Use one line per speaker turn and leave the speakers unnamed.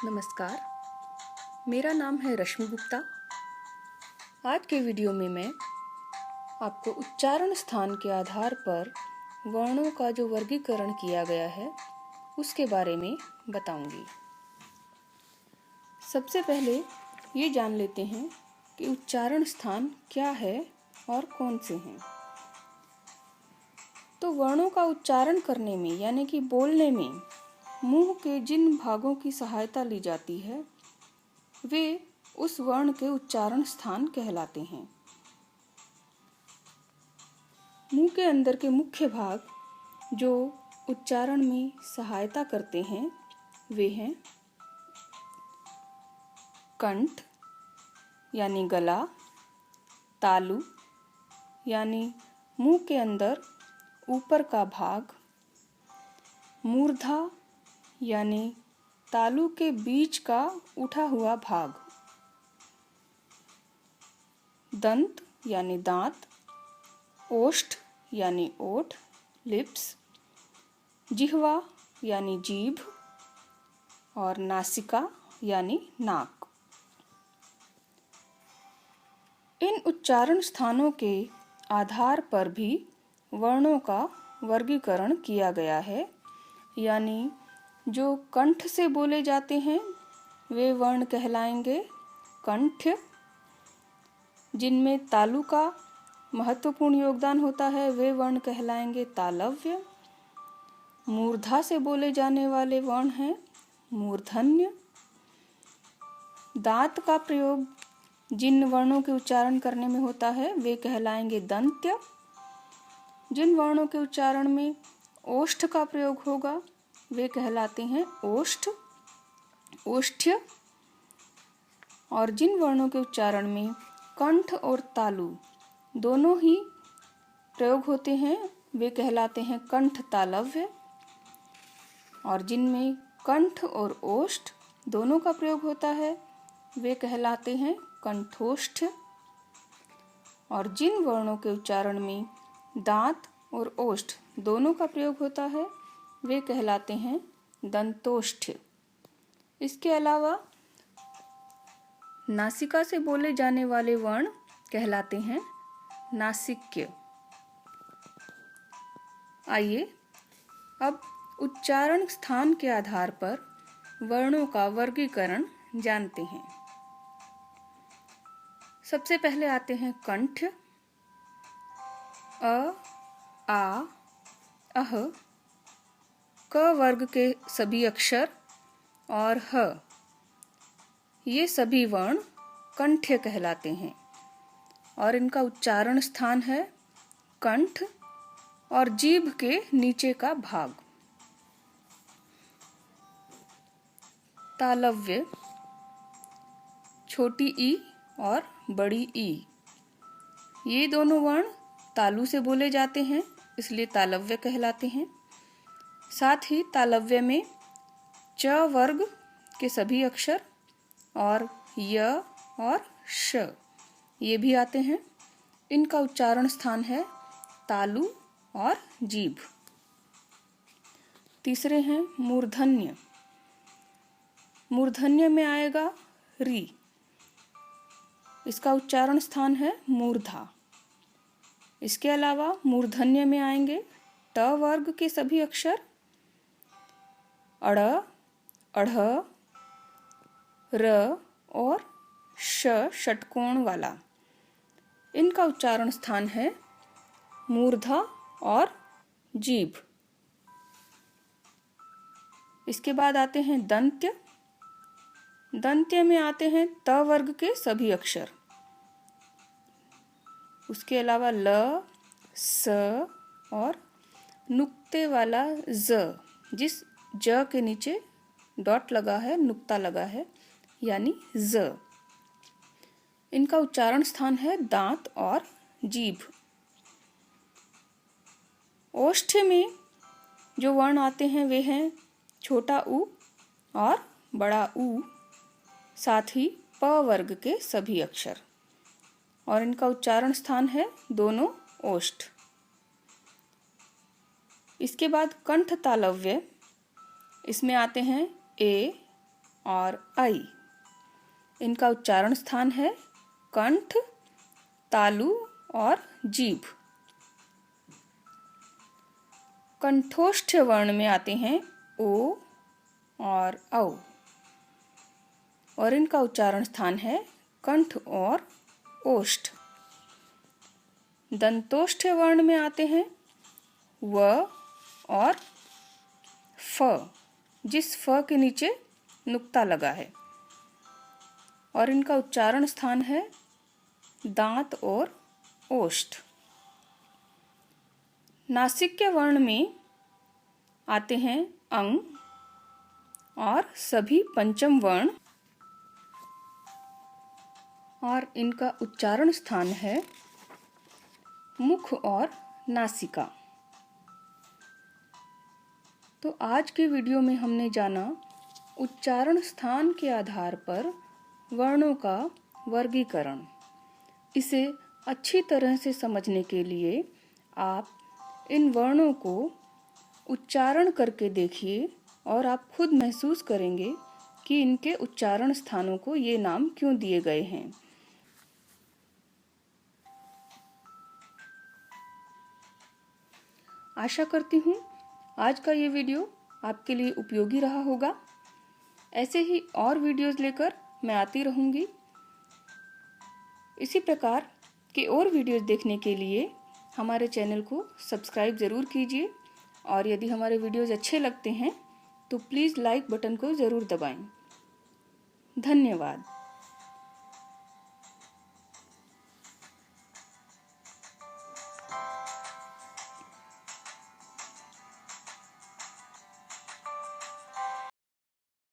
नमस्कार, मेरा नाम है रश्मि गुप्ता। आज के वीडियो में मैं आपको उच्चारण स्थान के आधार पर वर्णों का जो वर्गीकरण किया गया है उसके बारे में बताऊंगी। सबसे पहले ये जान लेते हैं कि उच्चारण स्थान क्या है और कौन से हैं। तो वर्णों का उच्चारण करने में यानी कि बोलने में मुंह के जिन भागों की सहायता ली जाती है वे उस वर्ण के उच्चारण स्थान कहलाते हैं। मुंह के अंदर के मुख्य भाग जो उच्चारण में सहायता करते हैं वे हैं कंठ यानी गला, तालु यानी मुंह के अंदर ऊपर का भाग, मूर्धा यानी तालु के बीच का उठा हुआ भाग, दंत यानी दांत, ओष्ठ यानी ओठ लिप्स, जिह्वा यानी जीभ और नासिका यानी नाक। इन उच्चारण स्थानों के आधार पर भी वर्णों का वर्गीकरण किया गया है, यानी जो कंठ से बोले जाते हैं वे वर्ण कहलाएंगे कंठ्य, जिनमें तालु का महत्वपूर्ण योगदान होता है वे वर्ण कहलाएंगे तालव्य। मूर्धा से बोले जाने वाले वर्ण हैं मूर्धन्य। दांत का प्रयोग जिन वर्णों के उच्चारण करने में होता है वे कहलाएंगे दंत्य। जिन वर्णों के उच्चारण में ओष्ठ का प्रयोग होगा वे कहलाते हैं ओष्ठ ओष्ठ्य। और जिन वर्णों के उच्चारण में कंठ और तालु दोनों ही प्रयोग होते हैं वे कहलाते हैं कंठ तालव्य। और जिनमें कंठ और ओष्ठ दोनों का प्रयोग होता है वे कहलाते हैं कंठोष्ठ्य। और जिन वर्णों के उच्चारण में दांत और ओष्ठ दोनों का प्रयोग होता है वे कहलाते हैं दंतोष्ठ्य। इसके अलावा नासिका से बोले जाने वाले वर्ण कहलाते हैं नासिक्य। आइए अब उच्चारण स्थान के आधार पर वर्णों का वर्गीकरण जानते हैं। सबसे पहले आते हैं कंठ। अ, आ, अह, क वर्ग के सभी अक्षर और ह ये सभी वर्ण कंठ्य कहलाते हैं और इनका उच्चारण स्थान है कंठ और जीभ के नीचे का भाग। तालव्य, छोटी ई और बड़ी ई ये दोनों वर्ण तालु से बोले जाते हैं इसलिए तालव्य कहलाते हैं। साथ ही तालव्य में च वर्ग के सभी अक्षर और य और श ये भी आते हैं। इनका उच्चारण स्थान है तालु और जीभ। तीसरे हैं मूर्धन्य। मूर्धन्य में आएगा री, इसका उच्चारण स्थान है मूर्धा। इसके अलावा मूर्धन्य में आएंगे ट वर्ग के सभी अक्षर अड़, अढ़, र और श षटकोण वाला। इनका उच्चारण स्थान है मूर्धा और जीभ। इसके बाद आते हैं दंत्य। दंत्य में आते हैं त वर्ग के सभी अक्षर। उसके अलावा ल, स और नुक्ते वाला ज, जिस ज के नीचे डॉट लगा है, नुक्ता लगा है यानी ज। इनका उच्चारण स्थान है दांत और जीभ। ओष्ठ्य में जो वर्ण आते हैं वे हैं छोटा ऊ और बड़ा ऊ, साथ ही प वर्ग के सभी अक्षर और इनका उच्चारण स्थान है दोनों ओष्ठ। इसके बाद कंठ तालव्य, इसमें आते हैं ए और ऐ। इनका उच्चारण स्थान है कंठ, तालु और जीभ। कंठोष्ठ वर्ण में आते हैं ओ और औ और इनका उच्चारण स्थान है कंठ और ओष्ठ। दंतोष्ठ वर्ण में आते हैं व और फ, जिस फ के नीचे नुक्ता लगा है, और इनका उच्चारण स्थान है दांत और ओष्ठ। नासिक्य वर्ण में आते हैं अंग और सभी पंचम वर्ण, और इनका उच्चारण स्थान है मुख और नासिका। तो आज के वीडियो में हमने जाना उच्चारण स्थान के आधार पर वर्णों का वर्गीकरण। इसे अच्छी तरह से समझने के लिए आप इन वर्णों को उच्चारण करके देखिए और आप खुद महसूस करेंगे कि इनके उच्चारण स्थानों को ये नाम क्यों दिए गए हैं। आशा करती हूँ आज का ये वीडियो आपके लिए उपयोगी रहा होगा। ऐसे ही और वीडियोस लेकर मैं आती रहूँगी। इसी प्रकार के और वीडियोस देखने के लिए हमारे चैनल को सब्सक्राइब ज़रूर कीजिए, और यदि हमारे वीडियोस अच्छे लगते हैं तो प्लीज़ लाइक बटन को ज़रूर दबाएं। धन्यवाद।